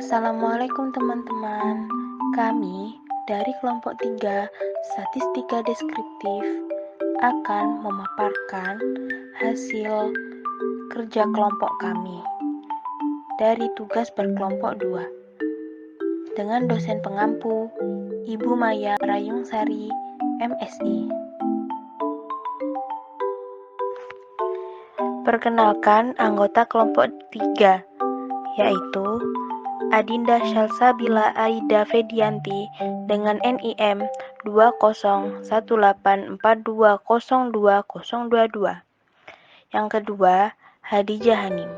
Assalamualaikum teman-teman. Kami dari kelompok 3 Statistika Deskriptif akan memaparkan hasil kerja kelompok kami dari tugas berkelompok 2 dengan dosen pengampu Ibu Maya Rayungsari, MSI. Perkenalkan anggota kelompok 3, yaitu Adinda Syalsabila Aida Fedianti dengan NIM 20184202022. Yang kedua, Hadijah Hanim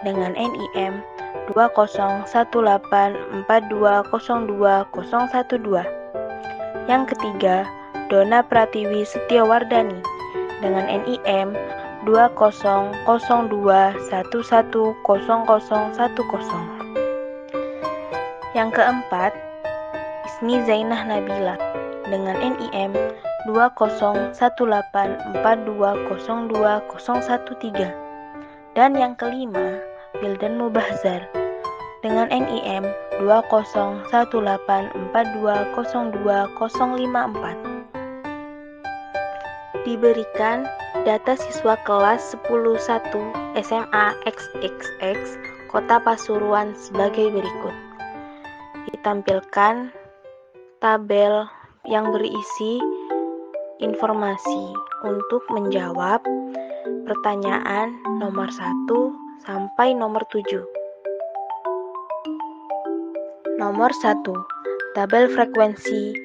dengan NIM 20184202012. Yang ketiga, Dona Pratiwi Setiawardani dengan NIM 20021110010. Yang keempat, Ismi Zainah Nabila dengan NIM 20184202013. Dan yang kelima, Wildan Mubahzar dengan NIM 20184202054. Diberikan data siswa kelas 10-1 SMA XXX Kota Pasuruan sebagai berikut. Ditampilkan tabel yang berisi informasi untuk menjawab pertanyaan nomor 1 sampai nomor 7. Nomor 1. Tabel frekuensi,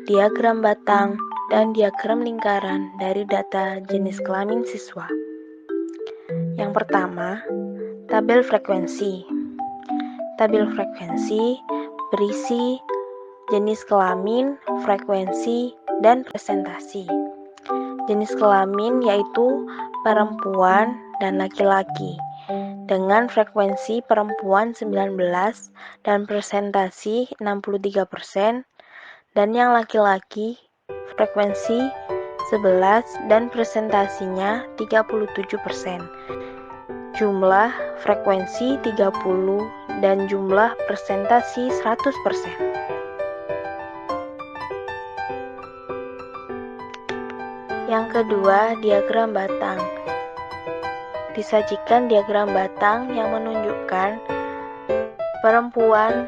diagram batang, dan diagram lingkaran dari data jenis kelamin siswa. Yang pertama, tabel frekuensi. Tabel frekuensi berisi jenis kelamin, frekuensi, dan presentasi. Jenis kelamin yaitu perempuan dan laki-laki dengan frekuensi perempuan 19 dan presentasi 63%, dan yang laki-laki frekuensi 11 dan presentasinya 37%. Jumlah frekuensi 30 dan jumlah presentasi 100%. Yang kedua, diagram batang. Disajikan diagram batang yang menunjukkan perempuan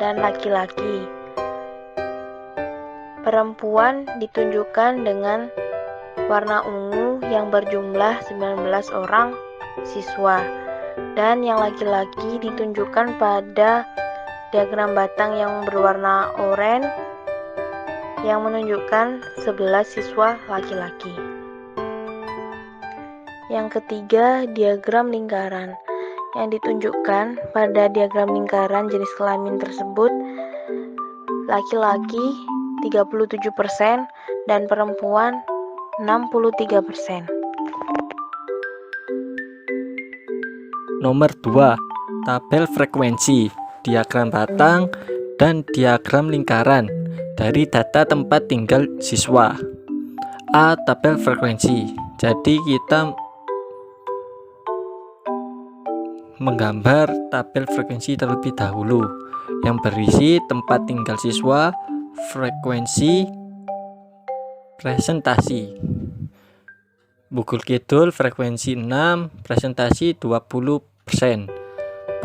dan laki-laki. Perempuan ditunjukkan dengan warna ungu yang berjumlah 19 orang siswa, dan yang laki-laki ditunjukkan pada diagram batang yang berwarna oranye yang menunjukkan 11 siswa laki-laki. Yang ketiga, diagram lingkaran. Yang ditunjukkan pada diagram lingkaran jenis kelamin tersebut laki-laki 37% dan perempuan 63%. Nomor 2. Tabel frekuensi, diagram batang, dan diagram lingkaran dari data tempat tinggal siswa. A. Tabel frekuensi. Jadi kita menggambar tabel frekuensi terlebih dahulu yang berisi tempat tinggal siswa, frekuensi, presentasi. Bugul Kidul frekuensi 6, presentasi 20%.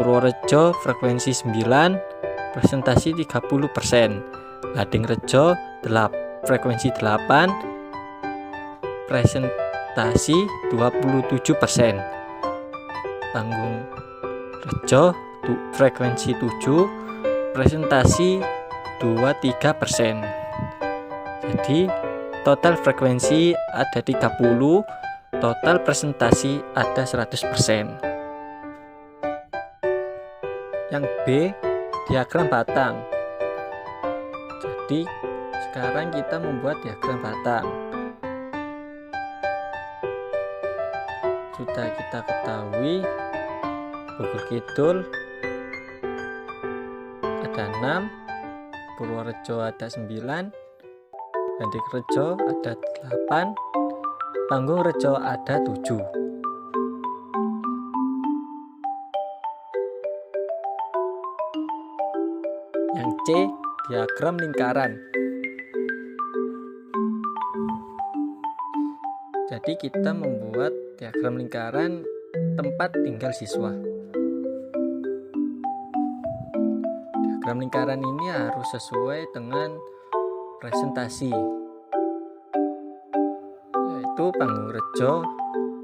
Purworejo frekuensi 9, presentasi 30%. Ladingrejo frekuensi 8, presentasi 27%. Panggung Rejo frekuensi 7, presentasi 23%. Jadi total frekuensi ada 30, total presentasi ada 100%. Yang B, diagram batang. Jadi sekarang kita membuat diagram batang. Sudah kita ketahui Bogor Kidul ada 6, Purworejo ada 9, Ladingrejo ada 8, Panggung-Rejo ada 7. 1. C. Diagram lingkaran. Jadi kita membuat diagram lingkaran tempat tinggal siswa. Diagram lingkaran ini harus sesuai dengan presentasi, yaitu Panggung-Rejo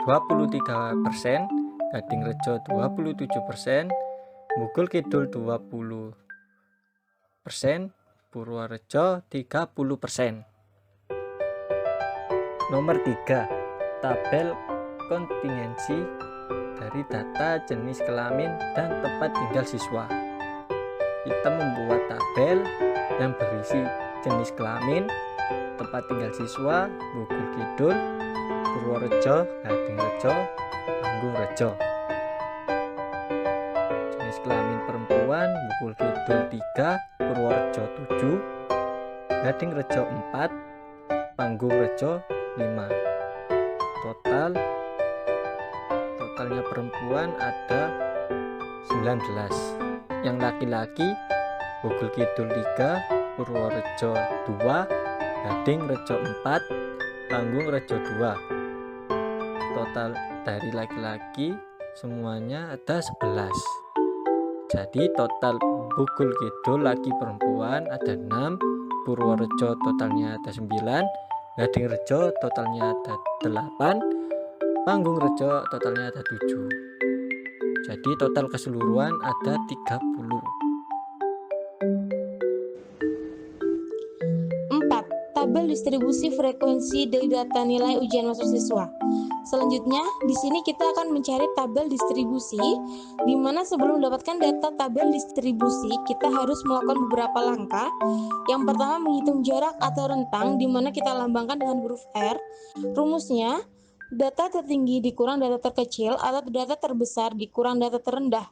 23%, Gading-Rejo 27%, Bugul Kidul 20%, Purworejo 30%. Nomor 3. Tabel kontingensi dari data jenis kelamin dan tempat tinggal siswa. Kita membuat tabel yang berisi jenis kelamin, tempat tinggal siswa, Bugul Kidul, Purworejo, Gading-Rejo, Panggung-Rejo. Jenis kelamin perempuan, Bugul Kidul 3, Purworejo 7, Gading-Rejo 4, Panggung-Rejo 5. Totalnya perempuan ada 19. Yang laki-laki Bugul Kidul 3, Purworejo 2, Gading-Rejo 4, Panggung-Rejo 2. Total dari laki-laki semuanya ada 11. Jadi total Bugul Kidul laki perempuan ada 6, Purworejo totalnya ada 9, Gading-Rejo totalnya ada 8, Panggung-Rejo totalnya ada 7. Jadi total keseluruhan ada 30. 4. Tabel distribusi frekuensi dari data nilai ujian masuk siswa. Selanjutnya, di sini kita akan mencari tabel distribusi, di mana sebelum mendapatkan data tabel distribusi, kita harus melakukan beberapa langkah. Yang pertama, menghitung jarak atau rentang, di mana kita lambangkan dengan huruf R. Rumusnya, data tertinggi dikurang data terkecil atau data terbesar dikurang data terendah.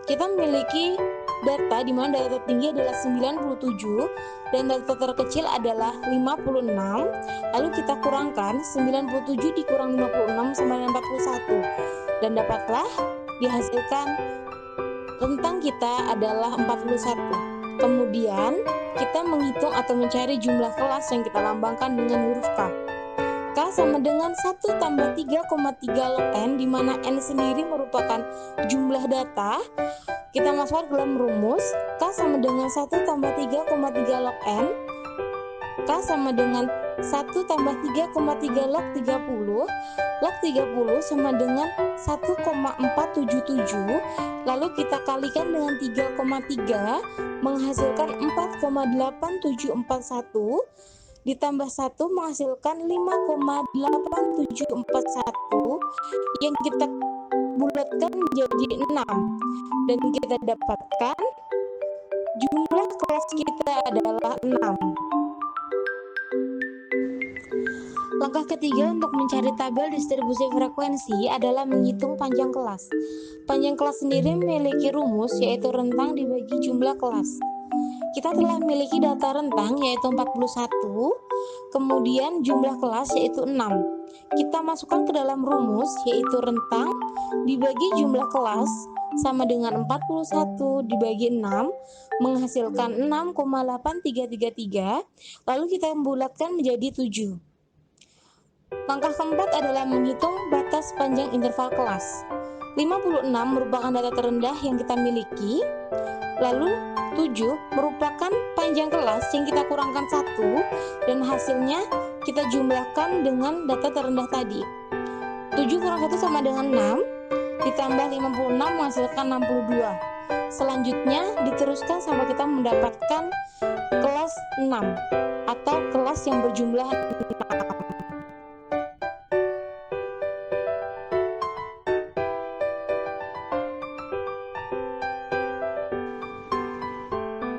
Kita memiliki data di mana data tertinggi adalah 97 dan data terkecil adalah 56. Lalu kita kurangkan 97 dikurang 56 sama dengan 41 dan dapatlah dihasilkan rentang kita adalah 41. Kemudian kita menghitung atau mencari jumlah kelas yang kita lambangkan dengan huruf K. K sama dengan 1 tambah 3,3 log N, di mana N sendiri merupakan jumlah data. Kita masukkan ke dalam rumus, K sama dengan 1 tambah 3,3 log N. K sama dengan 1 tambah 3,3 log 30. Log 30 sama dengan 1,477. Lalu kita kalikan dengan 3,3 menghasilkan 4,8741. Ditambah 1 menghasilkan 5,8741 yang kita bulatkan menjadi 6 dan kita dapatkan jumlah kelas kita adalah 6. Langkah ketiga untuk mencari tabel distribusi frekuensi adalah menghitung panjang kelas. Panjang kelas sendiri memiliki rumus yaitu rentang dibagi jumlah kelas. Kita telah memiliki data rentang yaitu 41, kemudian jumlah kelas yaitu 6. Kita masukkan ke dalam rumus yaitu rentang dibagi jumlah kelas sama dengan 41 dibagi 6 menghasilkan 6,8333. Lalu kita bulatkan menjadi 7. Langkah keempat adalah menghitung batas panjang interval kelas. 56 merupakan data terendah yang kita miliki. Lalu 7 merupakan panjang kelas yang kita kurangkan 1 dan hasilnya kita jumlahkan dengan data terendah tadi. 7 kurang 1 sama dengan 6, ditambah 56 menghasilkan 62. Selanjutnya diteruskan sampai kita mendapatkan kelas 6 atau kelas yang berjumlah 6.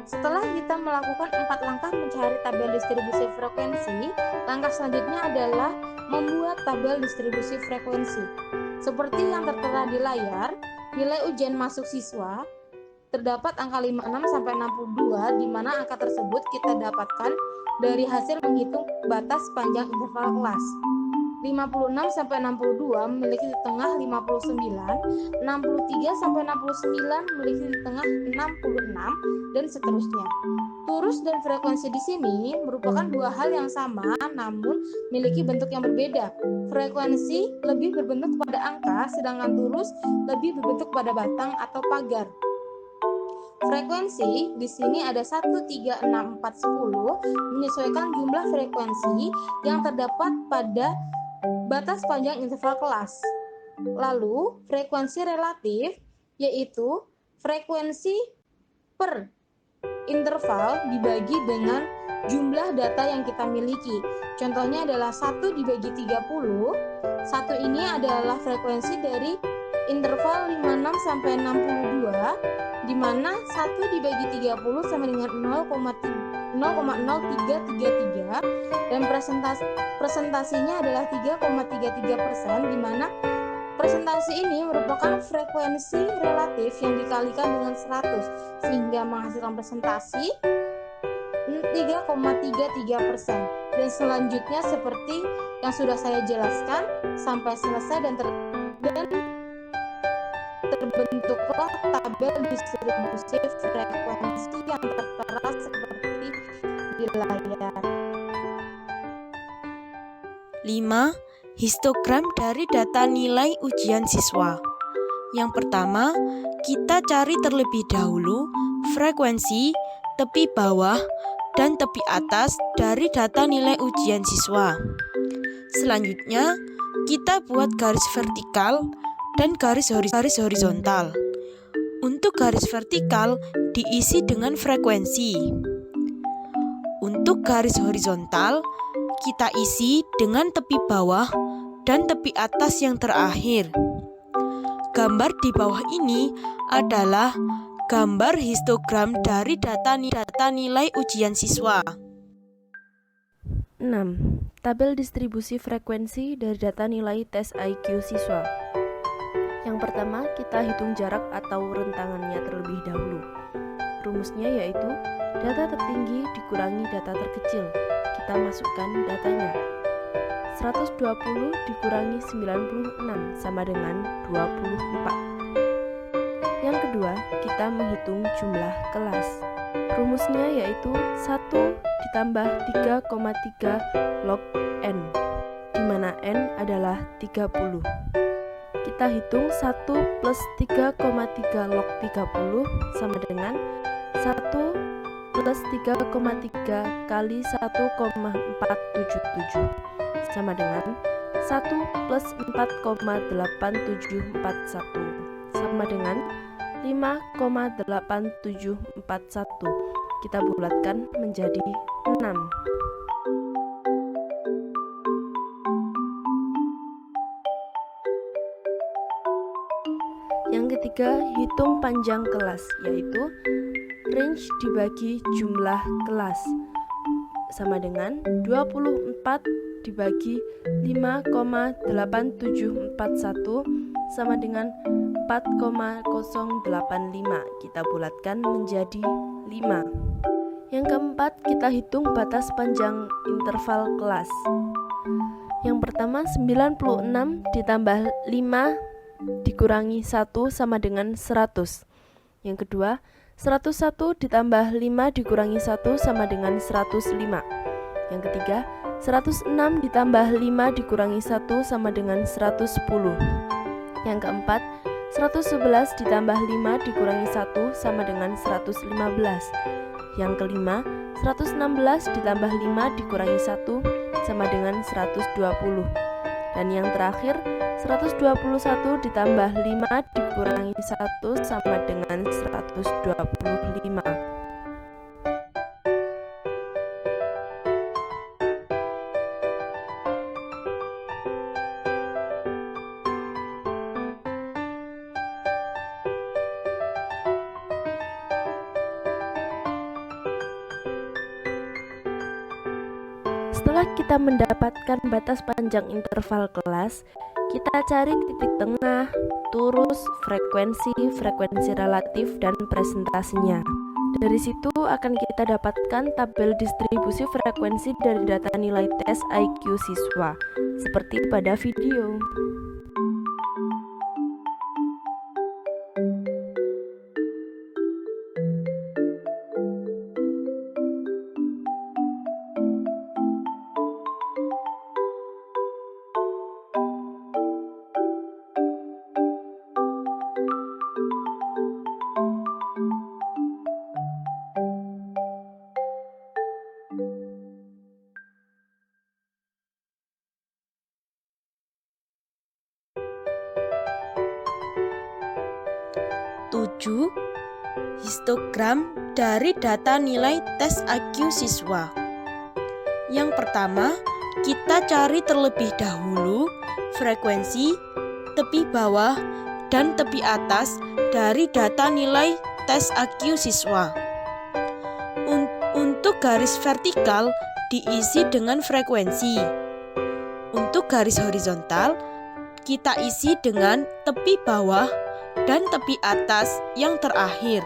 Setelah kita melakukan 4 langkah mencari tabel distribusi frekuensi, langkah selanjutnya adalah membuat tabel distribusi frekuensi. Seperti yang tertera di layar, nilai ujian masuk siswa terdapat angka 56 sampai 62, di mana angka tersebut kita dapatkan dari hasil menghitung batas panjang interval kelas. 56 sampai 62 memiliki di tengah 59, 63 sampai 69 memiliki di tengah 66, dan seterusnya. Turus dan frekuensi di sini merupakan dua hal yang sama namun memiliki bentuk yang berbeda. Frekuensi lebih berbentuk pada angka, sedangkan turus lebih berbentuk pada batang atau pagar. Frekuensi di sini ada 1, 3, 6, 4, 10 menyesuaikan jumlah frekuensi yang terdapat pada batas panjang interval kelas. Lalu, frekuensi relatif yaitu frekuensi per interval dibagi dengan jumlah data yang kita miliki. Contohnya adalah 1 dibagi 30. 1 ini adalah frekuensi dari interval 56 sampai 62, di mana 1 dibagi 30 sama dengan 0,0333, dan presentasinya adalah 3,33%, di mana presentasi ini merupakan frekuensi relatif yang dikalikan dengan 100 sehingga menghasilkan presentasi 3,33%. Dan selanjutnya seperti yang sudah saya jelaskan sampai selesai dan terbentuklah tabel distribusi frekuensi yang tertera seperti di layar. 5. Histogram dari data nilai ujian siswa. Yang pertama, kita cari terlebih dahulu frekuensi, tepi bawah, dan tepi atas dari data nilai ujian siswa. Selanjutnya, kita buat garis vertikal dan garis horizontal. Untuk garis vertikal diisi dengan frekuensi. Untuk garis horizontal, kita isi dengan tepi bawah dan tepi atas yang terakhir. Gambar di bawah ini adalah gambar histogram dari data nilai ujian siswa. 6. Tabel distribusi frekuensi dari data nilai tes IQ siswa. Yang pertama, kita hitung jarak atau rentangannya terlebih dahulu. Rumusnya yaitu data tertinggi dikurangi data terkecil. Kita masukkan datanya. 120 dikurangi 96 sama dengan 24. Yang kedua, kita menghitung jumlah kelas. Rumusnya yaitu 1 ditambah 3,3 log N, di mana N adalah 30. Kita hitung 1 plus 3,3 log 30 sama dengan 1 plus 3,3 kali 1,477 sama dengan 1 plus 4,8741 sama dengan 5,8741. Kita bulatkan menjadi 6. Yang ketiga, hitung panjang kelas, yaitu range dibagi jumlah kelas sama dengan 24 dibagi 5,8741 sama dengan 4,085. Kita bulatkan menjadi 5. Yang keempat, kita hitung batas panjang interval kelas. Yang pertama, 96 ditambah 5 dikurangi 1 sama dengan 100. Yang kedua, 101 ditambah 5 dikurangi 1 sama dengan 105. Yang ketiga, 106 ditambah 5 dikurangi 1 sama dengan 110. Yang keempat, 111 ditambah 5 dikurangi 1 sama dengan 115. Yang kelima, 116 ditambah 5 dikurangi 1 sama dengan 120. Dan yang terakhir, 121 ditambah 5 dikurangi 1 sama dengan 125. Setelah kita mendapatkan batas panjang interval kelas, kita cari titik tengah, turus, frekuensi relatif, dan presentasinya. Dari situ akan kita dapatkan tabel distribusi frekuensi dari data nilai tes IQ siswa, seperti pada video. Tujuh, histogram dari data nilai tes IQ siswa. Yang pertama, kita cari terlebih dahulu frekuensi, tepi bawah, dan tepi atas dari data nilai tes IQ siswa. Untuk garis vertikal diisi dengan frekuensi. Untuk garis horizontal, kita isi dengan tepi bawah dan tepi atas yang terakhir.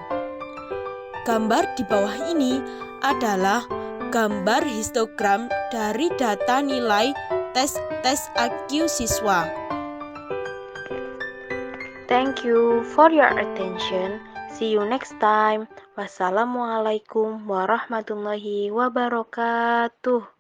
Gambar di bawah ini adalah gambar histogram dari data nilai tes IQ siswa. Thank you for your attention. See you next time. Wassalamualaikum warahmatullahi wabarakatuh.